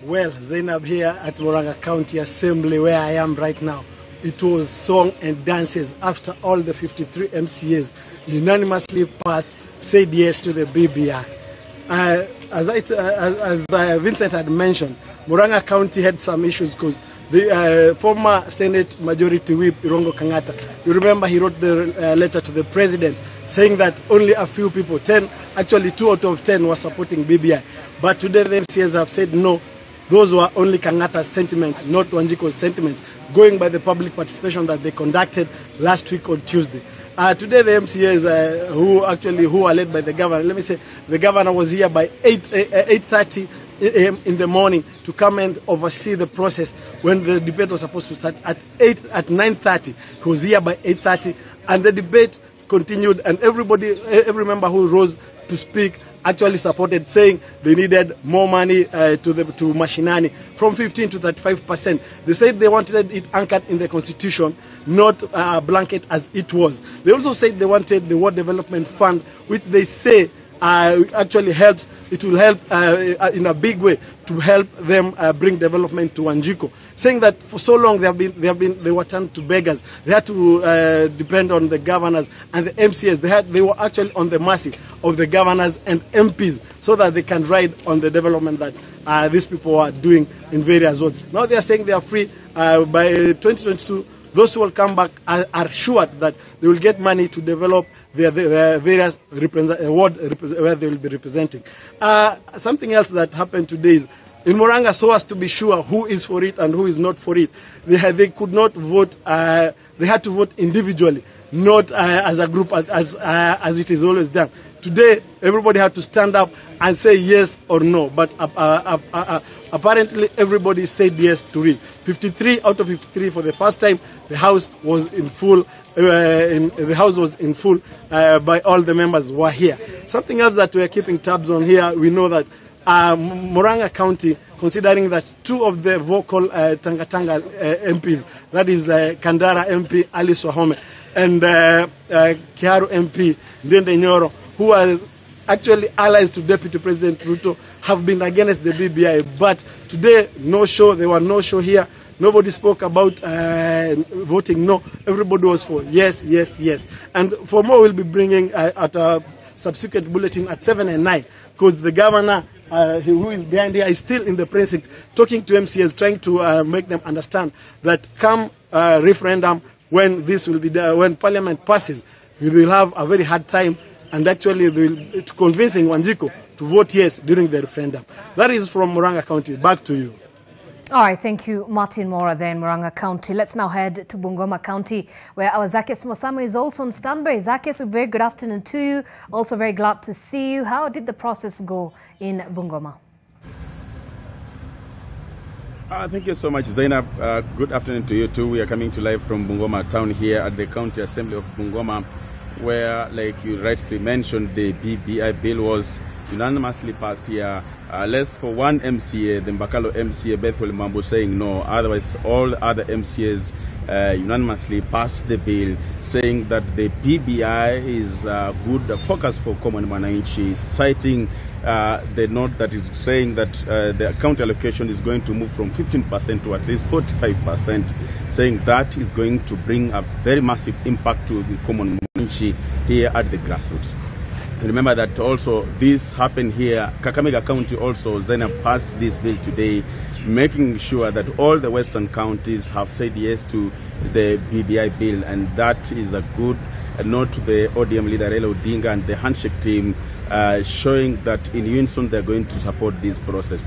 Well, Zainab here at Waranga County Assembly, where I am right now. It was song and dances after all the 53 MCAs unanimously passed, said yes to the BBI. As Vincent had mentioned, Waranga County had some issues because the former Senate Majority Whip, Irongo Kangata, you remember he wrote the letter to the president saying that only a few people, 10, actually 2 out of 10 were supporting BBI. But today the MCAs have said no. Those were only Kangata's sentiments, not Wanjiko's sentiments, going by the public participation that they conducted last week on Tuesday. Today the MCAs who are led by the governor, let me say the governor was here by 8:30 a.m. in the morning to come and oversee the process when the debate was supposed to start at 9:30. He was here by 8:30 and the debate continued, and every member who rose to speak actually supported, saying they needed more money to Mashinani from 15 to 35%. They said they wanted it anchored in the constitution, not a blanket as it was. They also said they wanted the World Development Fund, which they say actually helps. It will help in a big way to help them bring development to Wanjiko, saying that for so long they were turned to beggars. They had to depend on the governors and the MCAs. They were actually on the mercy of the governors and MPs so that they can ride on the development that these people are doing in various wards. Now they are saying they are free by 2022. Those who will come back are assured that they will get money to develop their various wards where they will be representing. Something else that happened today is in Waranga, so as to be sure who is for it and who is not for it, they could not vote. They had to vote individually, not as a group as it is always done. Today, everybody had to stand up and say yes or no, but apparently everybody said yes to it. 53 out of 53 for the first time. The House was in full. The House was in full by all the members who were here. Something else that we are keeping tabs on here, we know that Waranga County, considering that 2 of the vocal Tanga MPs, that is Kandara MP Alice Wahome and Kiaru MP Ndende Nyoro, who are actually allies to Deputy President Ruto, have been against the BBI. But today, no show. There were no show here. Nobody spoke about voting no. Everybody was for yes, yes, yes. And for more, we'll be bringing at a subsequent bulletin at 7 and 9, because the governor who is behind here is still in the precincts talking to MCAs, trying to make them understand that come referendum, when this will be there, when Parliament passes, we will have a very hard time, and actually convincing Wanjiko to vote yes during the referendum. That is from Waranga County. Back to you. All right, thank you, Martin Mora there in Waranga County. Let's now head to Bungoma County, where our Zakes Mosama is also on standby. Zakes, a very good afternoon to you. Also very glad to see you. How did the process go in Bungoma? Thank you so much, Zainab. Good afternoon to you too. We are coming to live from Bungoma town here at the County Assembly of Bungoma, where, like you rightfully mentioned, the BBI bill was unanimously passed here. Less for one MCA, the Mbakalo MCA, Bethel Mambo, saying no. Otherwise, all other MCAs unanimously passed the bill, saying that the BBI is a good focus for common Mwananchi, citing the note that is saying that the county allocation is going to move from 15% to at least 45%, saying that is going to bring a very massive impact to the common Mwananchi here at the grassroots. Remember that also this happened here. Kakamega County also, Zainab, passed this bill today, making sure that all the western counties have said yes to the BBI bill, and that is a good note to the ODM leader Raila Odinga and the handshake team, showing that in unison they're going to support this process.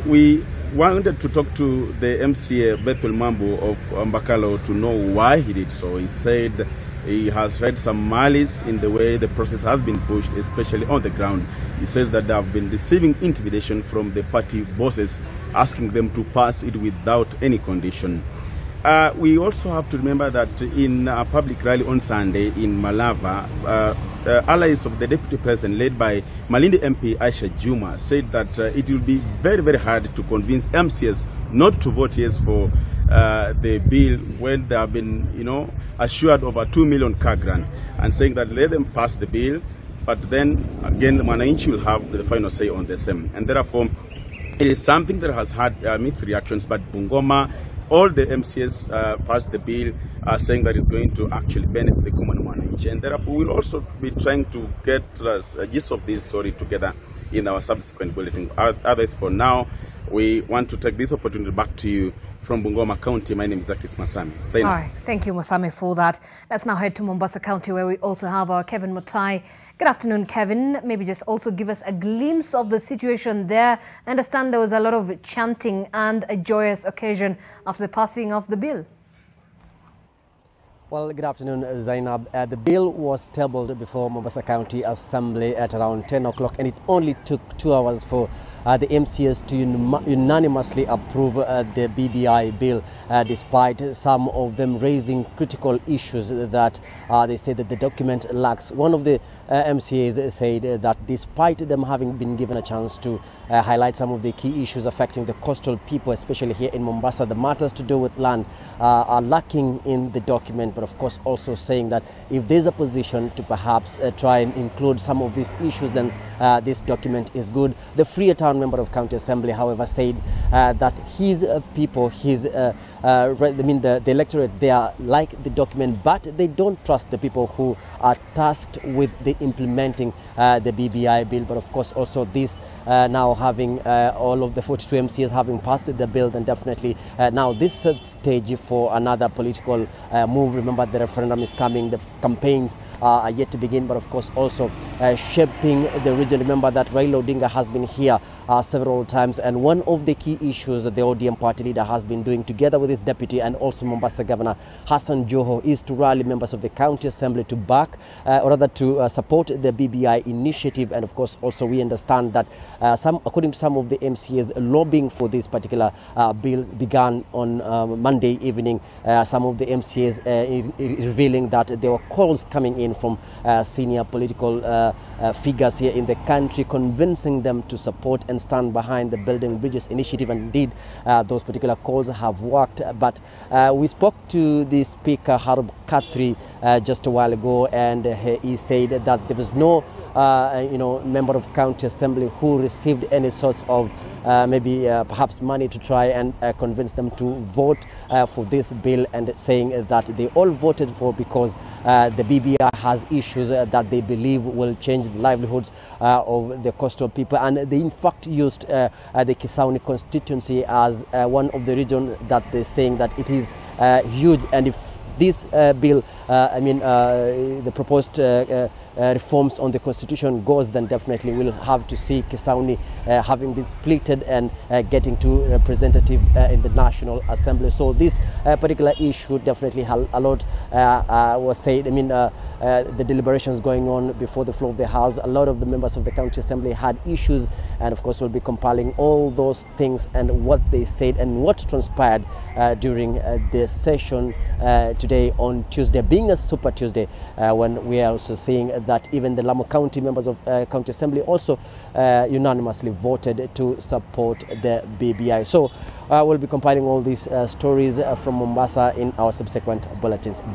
We wanted to talk to the MCA Bethel Mambo of Mbakalo to know why he did so. He said he has read some malice in the way the process has been pushed, especially on the ground. He says that they have been receiving intimidation from the party bosses, asking them to pass it without any condition. We also have to remember that in a public rally on Sunday in Malava, allies of the Deputy President, led by Malindi MP Aisha Juma, said that it will be very, very hard to convince MCAs not to vote yes for the bill when they have been, assured over 2 million car grant, and saying that let them pass the bill, but then again the Mwananchi will have the final say on the same. And therefore, It is something that has had mixed reactions, but Bungoma, all the MCAs passed the bill saying that it's going to actually benefit the common mwananchi, and therefore we'll also be trying to get a gist of this story together in our subsequent bulletin. Others, for now, we want to take this opportunity back to you from Bungoma County. My name is Zakis Masami. All right. Thank you, Masami, for that. Let's now head to Mombasa County, where we also have our Kevin Mutai. Good afternoon, Kevin. Maybe just also give us a glimpse of the situation there. I understand there was a lot of chanting and a joyous occasion after the passing of the bill. Well, good afternoon, Zainab. The bill was tabled before Mombasa County Assembly at around 10 o'clock, and it only took 2 hours for the MCAs to unanimously approve the BBI bill, despite some of them raising critical issues that they say that the document lacks. One of the MCAs said that despite them having been given a chance to highlight some of the key issues affecting the coastal people, especially here in Mombasa, the matters to do with land are lacking in the document, but of course also saying that if there's a position to perhaps try and include some of these issues, then this document is good. The Freer Town member of County Assembly, however, said that his people, the electorate, they are like the document, but they don't trust the people who are tasked with the implementing the BBI bill. But of course also this now having all of the 42 MCAs having passed the bill, then definitely now this sets stage for another political move. Remember, the referendum is coming, the campaigns are yet to begin, but of course also shaping the region. Remember that Raila Odinga has been here several times, and one of the key issues that the ODM party leader has been doing together with his deputy and also Mombasa Governor Hassan Joho is to rally members of the County Assembly to back or rather to support the BBI initiative. And of course also we understand that according to some of the MCAs, lobbying for this particular bill began on Monday evening. Some of the MCAs revealing that there were calls coming in from senior political figures here in the country, convincing them to support and stand behind the Building Bridges initiative. And indeed, those particular calls have worked. But we spoke to the Speaker, Harb Khatri, just a while ago, and he said that there was no member of County Assembly who received any sorts of perhaps money to try and convince them to vote for this bill, and saying that they all voted for because the BBI has issues that they believe will change the livelihoods of the coastal people. And they in fact used the Kisauni constituency as one of the regions that they're saying that it is huge, and if this bill, the proposed reforms on the constitution goes, then definitely we'll have to see Kisauni having been splitted and getting to representative in the National Assembly. So this particular issue definitely a lot was said. The deliberations going on before the floor of the House, a lot of the members of the County Assembly had issues, and of course we'll be compiling all those things and what they said and what transpired during the session today on Tuesday, being a Super Tuesday, when we are also seeing that even the Lamu County members of County Assembly also unanimously voted to support the BBI. So we'll be compiling all these stories from Mombasa in our subsequent bulletins.